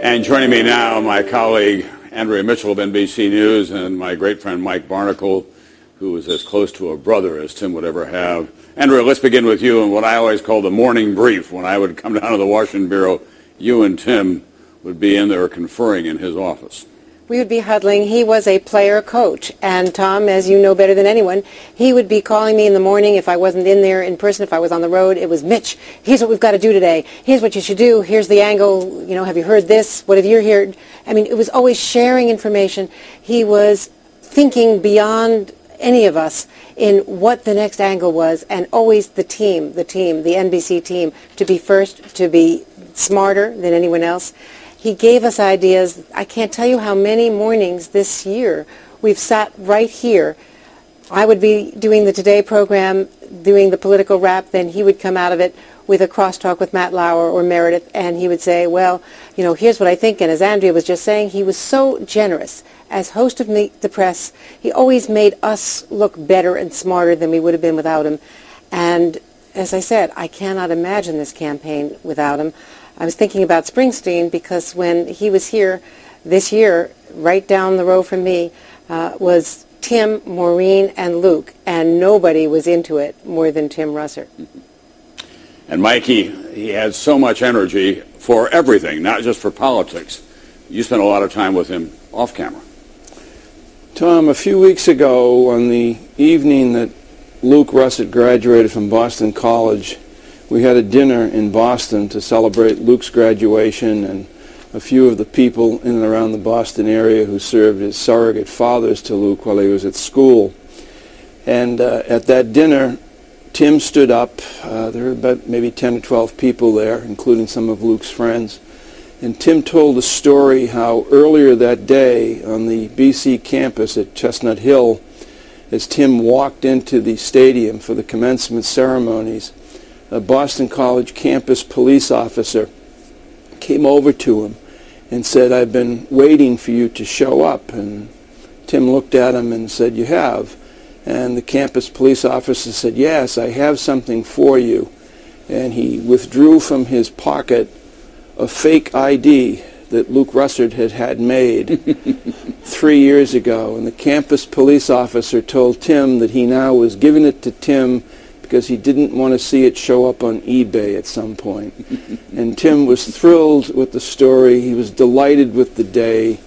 And joining me now, my colleague Andrea Mitchell of NBC News and my great friend Mike Barnicle, who is as close to a brother as Tim would ever have. Andrea, let's begin with you and what I always call the morning brief. When I would come down to the Washington Bureau, you and Tim would be in there conferring in his office. We would be huddling. He was a player coach, and Tom, as you know better than anyone, he would be calling me in the morning if I wasn't in there in person, if I was on the road. It was, Mitch, here's what we've got to do today. Here's what you should do. Here's the angle. You know, have you heard this? What have you heard? I mean, it was always sharing information. He was thinking beyond any of us in what the next angle was, and always the team, the NBC team, to be first, to be smarter than anyone else. He gave us ideas. I can't tell you how many mornings this year we've sat right here. I would be doing the Today program, doing the political wrap, then he would come out of it with a crosstalk with Matt Lauer or Meredith, and he would say, well, you know, here's what I think. And as Andrea was just saying, he was so generous. As host of Meet the Press, he always made us look better and smarter than we would have been without him. And as I said, I cannot imagine this campaign without him. I was thinking about Springsteen because when he was here this year, right down the road from me, was Tim, Maureen, and Luke, and nobody was into it more than Tim Russert. And Mikey, he had so much energy for everything, not just for politics. You spent a lot of time with him off camera. Tom, a few weeks ago, on the evening that Luke Russert graduated from Boston College, we had a dinner in Boston to celebrate Luke's graduation, and a few of the people in and around the Boston area who served as surrogate fathers to Luke while he was at school. And at that dinner, Tim stood up. There were about maybe 10 or 12 people there, including some of Luke's friends. And Tim told a story how earlier that day on the BC campus at Chestnut Hill, as Tim walked into the stadium for the commencement ceremonies, a Boston College campus police officer came over to him and said, I've been waiting for you to show up. And Tim looked at him and said, you have? And the campus police officer said, yes, I have something for you. And he withdrew from his pocket a fake ID that Luke Russert had made 3 years ago. And the campus police officer told Tim that he now was giving it to Tim because he didn't want to see it show up on eBay at some point. And Tim was thrilled with the story. He was delighted with the day.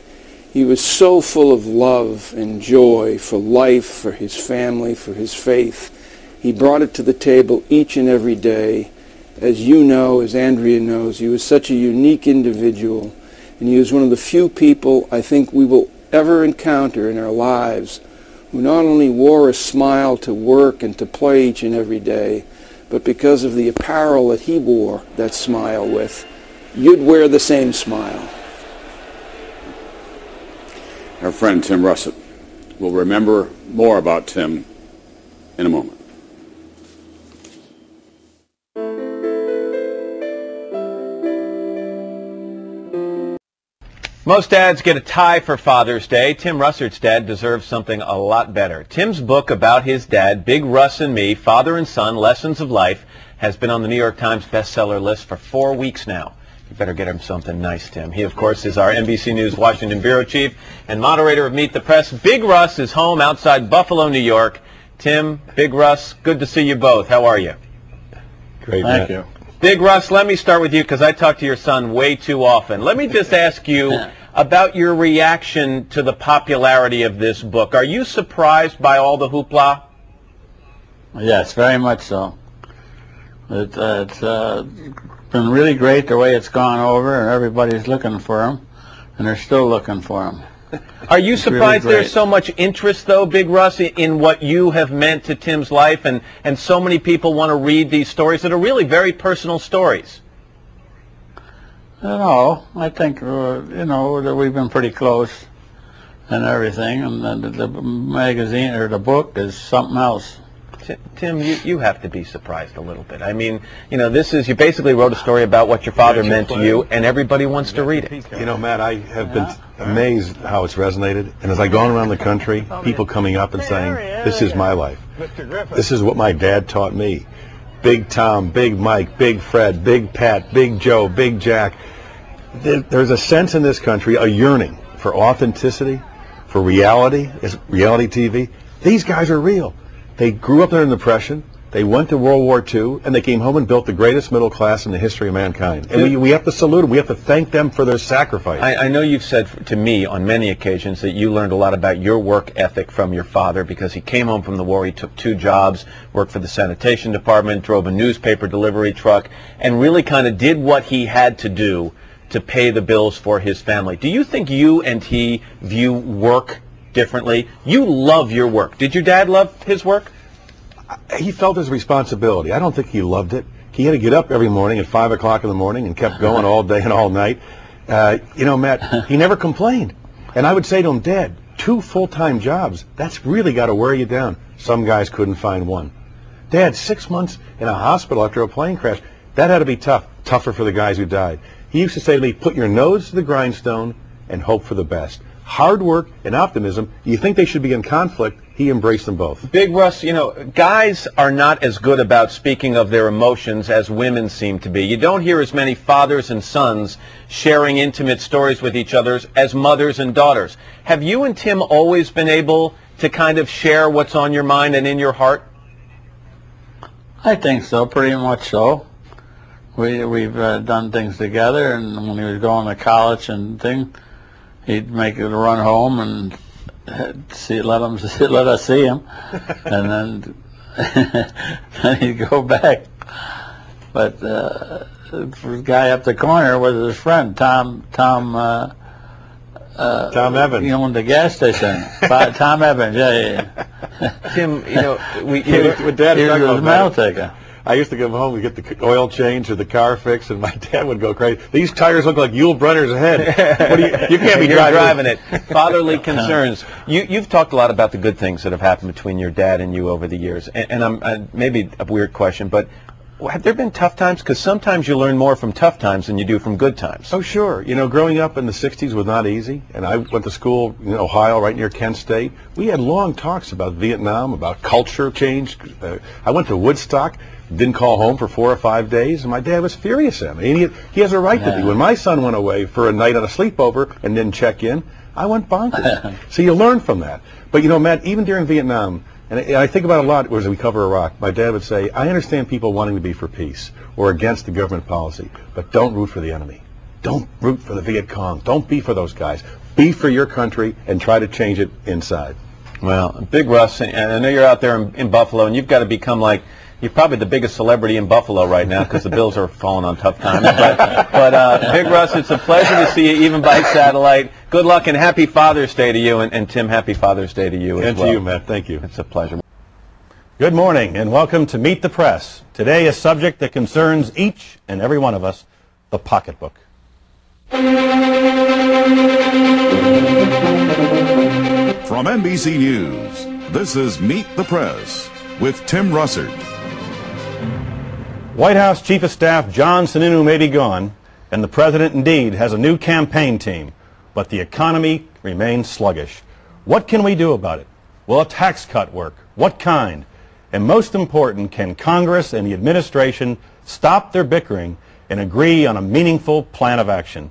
He was so full of love and joy for life, for his family, for his faith. He brought it to the table each and every day. As you know, as Andrea knows, he was such a unique individual, and he was one of the few people I think we will ever encounter in our lives who not only wore a smile to work and to play each and every day, but because of the apparel that he wore that smile with, you'd wear the same smile. Our friend Tim Russert. We'll remember more about Tim in a moment. Most dads get a tie for Father's Day. Tim Russert's dad deserves something a lot better. Tim's book about his dad, Big Russ and Me, Father and Son, Lessons of Life, has been on the New York Times bestseller list for 4 weeks now. You better get him something nice, Tim. He, of course, is our NBC News Washington Bureau Chief and moderator of Meet the Press. Big Russ is home outside Buffalo, New York. Tim, Big Russ, good to see you both. How are you? Great, Thank you. Big Russ, let me start with you because I talk to your son way too often. Let me just ask you about your reaction to the popularity of this book. Are you surprised by all the hoopla? Yes, very much so. It's been really great the way it's gone over, and everybody's looking for him, and they're still looking for him. Are you surprised there's so much interest, though, Big Russ, in what you have meant to Tim's life, and so many people want to read these stories that are really very personal stories? No, I think, that we've been pretty close and everything, and the magazine or the book is something else. Tim, you have to be surprised a little bit. I mean, you basically wrote a story about what your father meant to you, and everybody wants to read it. You know, Matt, I have been amazed how it's resonated. And as I've gone around the country, people coming up and saying, this is my life. This is what my dad taught me. Big Tom, Big Mike, Big Fred, Big Pat, Big Joe, Big Jack. there's a sense in this country, a yearning for authenticity, for reality, reality TV. These guys are real. They grew up during the Depression. They went to World War II, and they came home and built the greatest middle class in the history of mankind. And we have to salute them. We have to thank them for their sacrifice. I know you've said to me on many occasions that you learned a lot about your work ethic from your father because he came home from the war, he took 2 jobs, worked for the sanitation department, drove a newspaper delivery truck, and really kind of did what he had to do to pay the bills for his family. Do you think you and he view work differently? You love your work. Did your dad love his work? He felt his responsibility. I don't think he loved it. He had to get up every morning at 5 o'clock in the morning and kept going all day and all night. You know, Matt, he never complained. And I would say to him, Dad, 2 full-time jobs, that's really got to wear you down. Some guys couldn't find one. Dad, 6 months in a hospital after a plane crash, that had to be tough, tougher for the guys who died. He used to say to me, put your nose to the grindstone and hope for the best. Hard work and optimism, you think they should be in conflict, he embraced them both. Big Russ, you know, guys are not as good about speaking of their emotions as women seem to be. You don't hear as many fathers and sons sharing intimate stories with each other as mothers and daughters. Have you and Tim always been able to kind of share what's on your mind and in your heart? I think so, pretty much so. We've done things together, and when he was going to college and thing, he'd make it a run home and let us see him, and then he'd go back. But the guy up the corner was his friend Tom Evans. You know, in the gas station. Tom Evans, yeah. Tim, you know, with Dad, he was a mail taker. I used to come home and get the oil change or the car fixed, and my dad would go crazy. These tires look like Yul Brynner's head. You can't be driving it. Fatherly concerns. You've talked a lot about the good things that have happened between your dad and you over the years. And maybe a weird question, but have there been tough times? Because sometimes you learn more from tough times than you do from good times. Oh, sure. You know, growing up in the 60s was not easy, and I went to school in Ohio, right near Kent State. We had long talks about Vietnam, about culture change. I went to Woodstock, didn't call home for 4 or 5 days, and my dad was furious at me. And he has a right to be. When my son went away for a night on a sleepover and didn't check in, I went bonkers. So you learn from that. But, you know, Matt, even during Vietnam, and I think about it a lot as we cover Iraq, my dad would say, I understand people wanting to be for peace or against the government policy, but don't root for the enemy. Don't root for the Viet Cong. Don't be for those guys. Be for your country and try to change it inside. Well, Big Russ, and I know you're out there in Buffalo, and you've got to become like, you're probably the biggest celebrity in Buffalo right now because the Bills are falling on tough times. But Big Russ, it's a pleasure to see you even by satellite. Good luck and happy Father's Day to you. And Tim, happy Father's Day to you as well. And to you, Matt. Thank you. It's a pleasure. Good morning and welcome to Meet the Press. Today, a subject that concerns each and every one of us, the pocketbook. From NBC News, this is Meet the Press with Tim Russert. White House Chief of Staff John Sununu may be gone, and the President indeed has a new campaign team, but the economy remains sluggish. What can we do about it? Will a tax cut work? What kind? And most important, can Congress and the administration stop their bickering and agree on a meaningful plan of action?